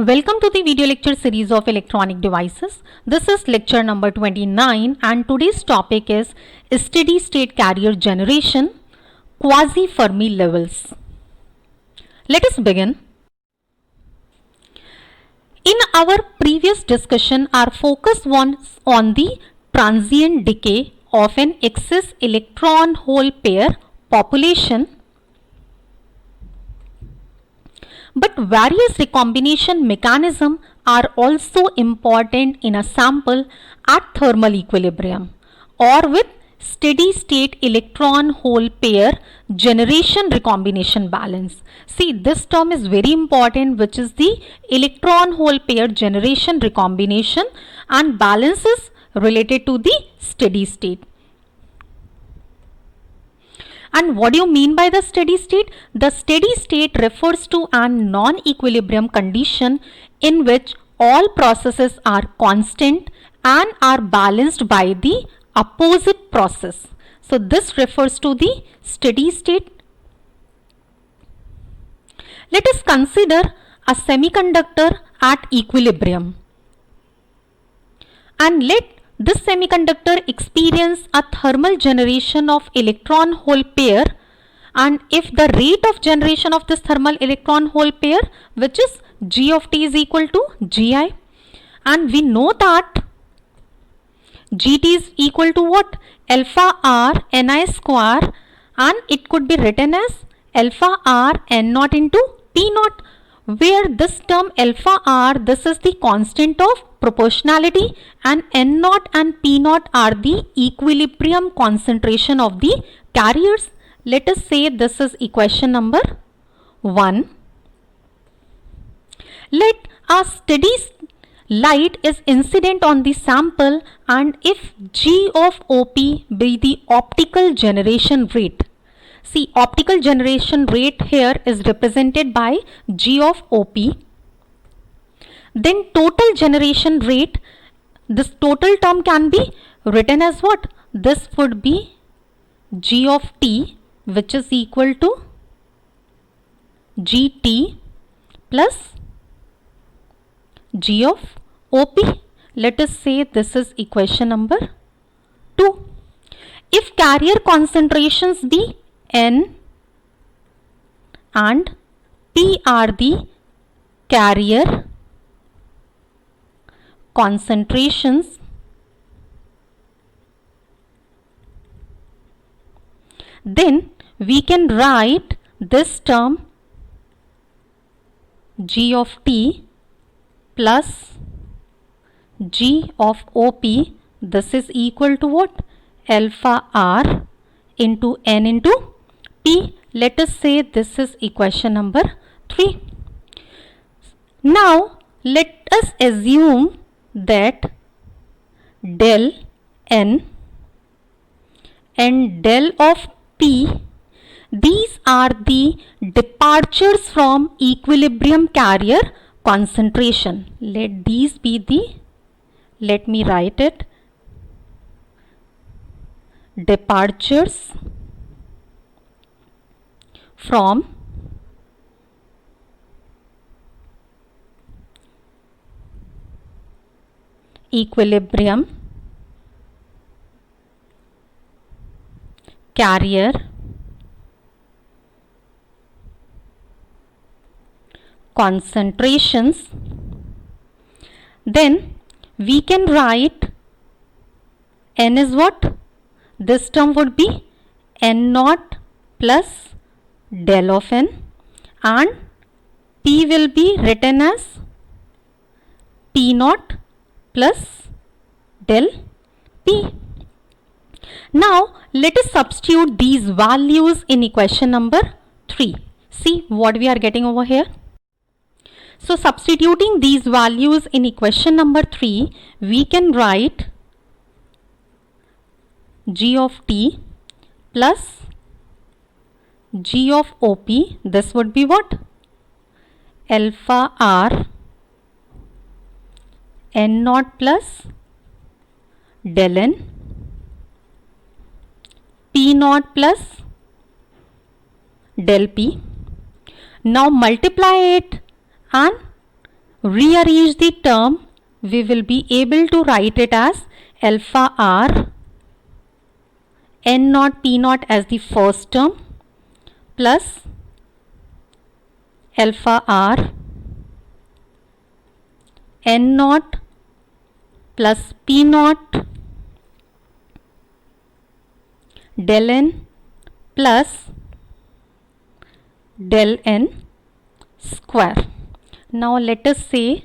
Welcome to the video lecture series of electronic devices. This is lecture number 29 and today's topic is steady state carrier generation, quasi-Fermi levels. Let us begin. In our previous discussion, our focus was on the transient decay of an excess electron hole pair population. But various recombination mechanisms are also important in a sample at thermal equilibrium or with steady state electron hole pair generation recombination balance. See, this term is very important, which is the electron hole pair generation recombination and balance is related to the steady state. And what do you mean by the steady state? The steady state refers to a non-equilibrium condition in which all processes are constant and are balanced by the opposite process. So this refers to the steady state. Let us consider a semiconductor at equilibrium. And let this semiconductor experience a thermal generation of electron hole pair, and if the rate of generation of this thermal electron hole pair, which is G of T, is equal to Gi, and we know that Gt is equal to what? Alpha R Ni square, and it could be written as alpha R N naught into P naught, where this term alpha R, this is the constant of proportionality, and N naught and P naught are the equilibrium concentration of the carriers. Let us say this is equation number 1. Let a steady light is incident on the sample, and if G of OP be the optical generation rate. See, optical generation rate here is represented by G of OP. Then total generation rate, this total term can be written as what? This would be G of T, which is equal to Gt plus G of OP. Let us say this is equation number 2. If carrier concentrations be N and P are the carrier concentrations, then we can write this term G of T plus G of OP, this is equal to what? Alpha R into N into P. Let us say this is equation number 3. Now let us assume that del N and del of P, these are the departures from equilibrium carrier concentration. Let these be the, let me write it, departures from equilibrium carrier concentrations. Then we can write N is what? This term would be N naught plus del of N, and P will be written as P naught plus del P. Now let us substitute these values in equation number 3. See what we are getting over here. So substituting these values in equation number 3, we can write G of T plus G of OP, this would be what? Alpha R N naught plus del N, P naught plus del P. Now multiply it and rearrange the term, we will be able to write it as alpha r n naught p naught as the first term plus alpha r n naught plus p naught del n plus del n square. Now let us say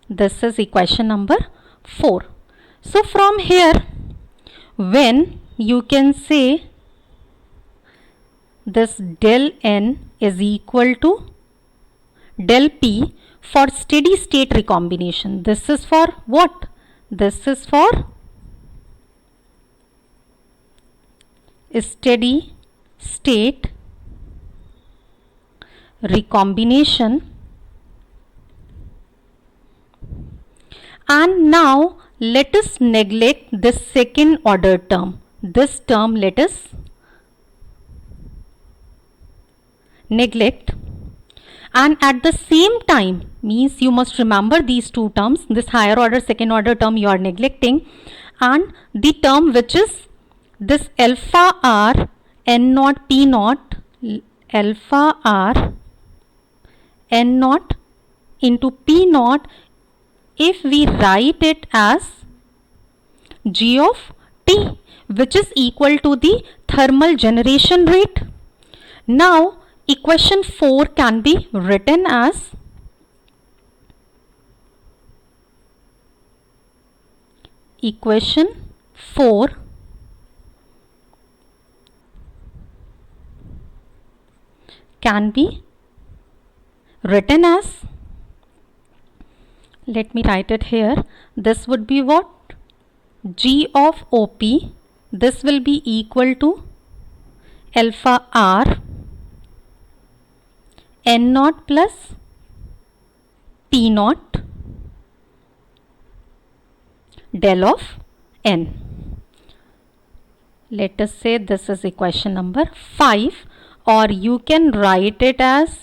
this is equation number 4. So from here, when you can say this del n is equal to del p for steady state recombination. This is for what? This is for steady state recombination. And now let us neglect the second order term. This term let us neglect, and at the same time, means you must remember these two terms, this higher order second order term you are neglecting, and the term which is this alpha r n naught p naught, alpha r n naught into p naught, if we write it as g of t, which is equal to the thermal generation rate. Now equation 4 can be written as equation 4 can be written as, let me write it here, this would be what? G of OP, this will be equal to alpha r n naught plus p naught del of n. Let us say this is equation number 5, or you can write it as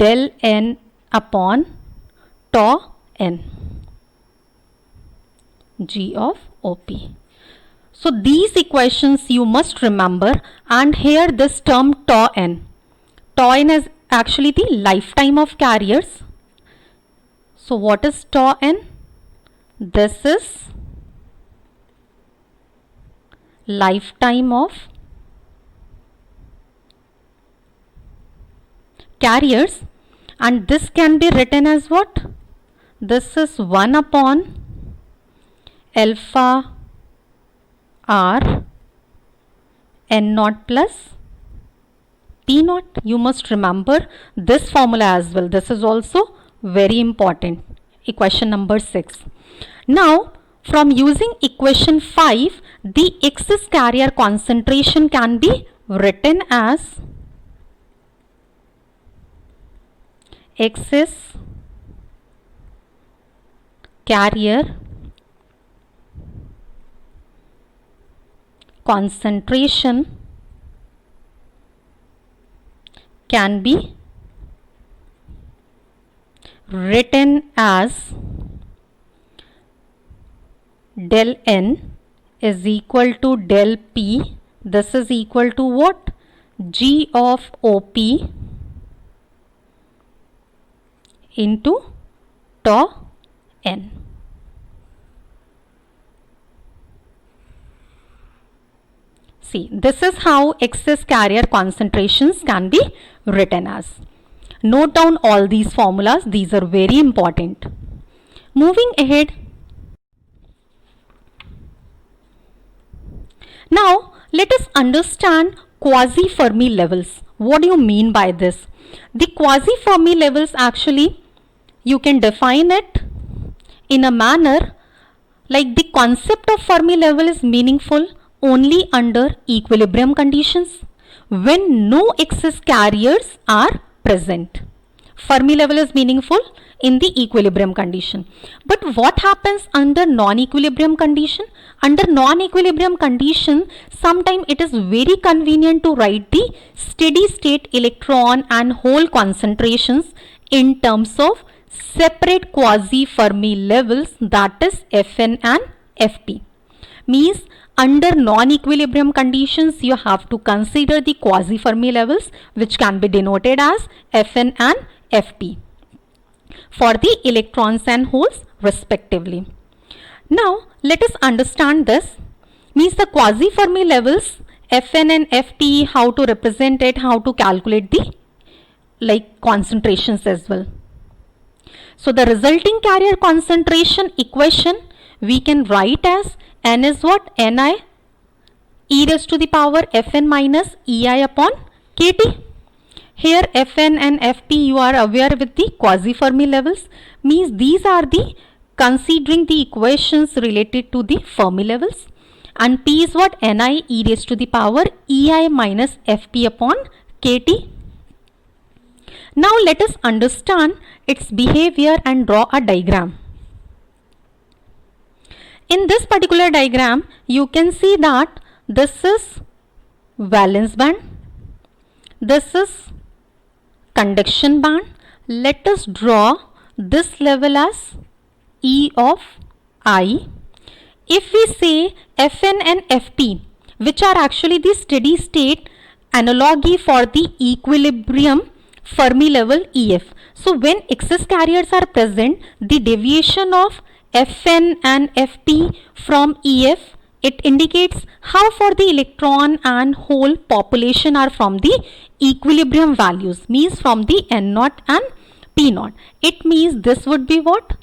del n upon tau n, G of OP. So these equations you must remember, and here this term tau n is actually the lifetime of carriers. So what is tau n? This is lifetime of carriers, and this can be written as what? This is 1 upon alpha r n naught plus p naught. You must remember this formula as well. This is also very important. Equation number 6. Now from using equation 5, the excess carrier concentration can be written as excess carrier concentration can be written as del n is equal to del p. This is equal to what? G of OP into tau n. See, this is how excess carrier concentrations can be written as. Note down all these formulas. These are very important. Moving ahead. Now, let us understand quasi-Fermi levels. What do you mean by this? The quasi-Fermi levels, actually, you can define it in a manner like the concept of Fermi level is meaningful only under equilibrium conditions when no excess carriers are present. Fermi level is meaningful in the equilibrium condition. But what happens under non-equilibrium condition? Under non-equilibrium condition, sometimes it is very convenient to write the steady state electron and hole concentrations in terms of separate quasi-Fermi levels, that is Fn and Fp. Means under non-equilibrium conditions you have to consider the quasi-Fermi levels, which can be denoted as Fn and Fp for the electrons and holes respectively. Now let us understand this. Means the quasi-Fermi levels Fn and Fp, how to represent it, how to calculate the concentrations as well. So the resulting carrier concentration equation we can write as N is what? Ni e raised to the power Fn minus Ei upon Kt. Here Fn and Fp you are aware with the quasi-Fermi levels. Means these are the considering the equations related to the Fermi levels. And P is what? Ni e raised to the power Ei minus Fp upon Kt. Now let us understand its behavior and draw a diagram. In this particular diagram, you can see that this is valence band, this is conduction band. Let us draw this level as E of I. If we say Fn and Fp, which are actually the steady state analogy for the equilibrium Fermi level EF. So when excess carriers are present, the deviation of Fn and Fp from EF, it indicates how far the electron and hole population are from the equilibrium values, means from the N0 and P0. It means this would be what?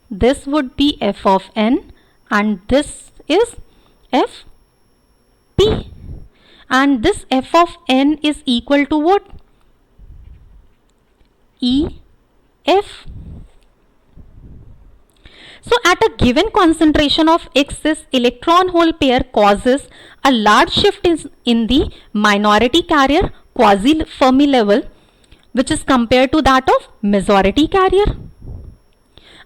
This would be F of N and this is Fp, and this F of N is equal to what? EF. So at a given concentration of X, this electron hole pair causes a large shift in the minority carrier quasi-Fermi level, which is compared to that of majority carrier.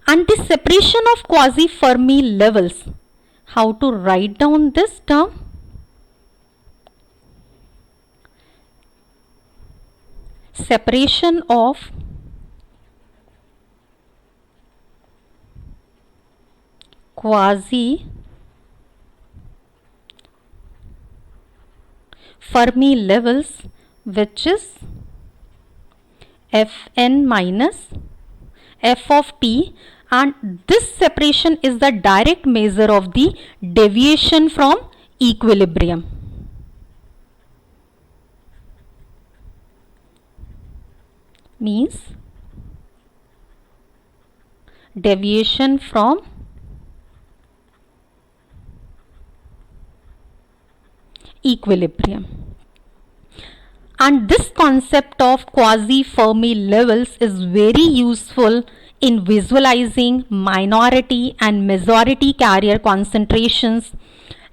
And the separation of quasi-Fermi levels, how to write down this term? Separation of quasi-Fermi levels, which is Fn minus F of P, and this separation is the direct measure of the deviation from equilibrium. Means deviation from equilibrium. And this concept of quasi-Fermi levels is very useful in visualizing minority and majority carrier concentrations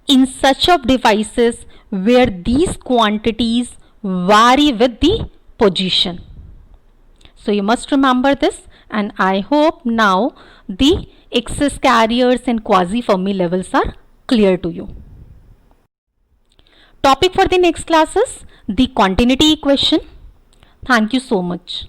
in such of devices where these quantities vary with the position. So you must remember this, and I hope now the excess carriers and quasi-Fermi levels are clear to you. Topic for the next class is the continuity equation. Thank you so much.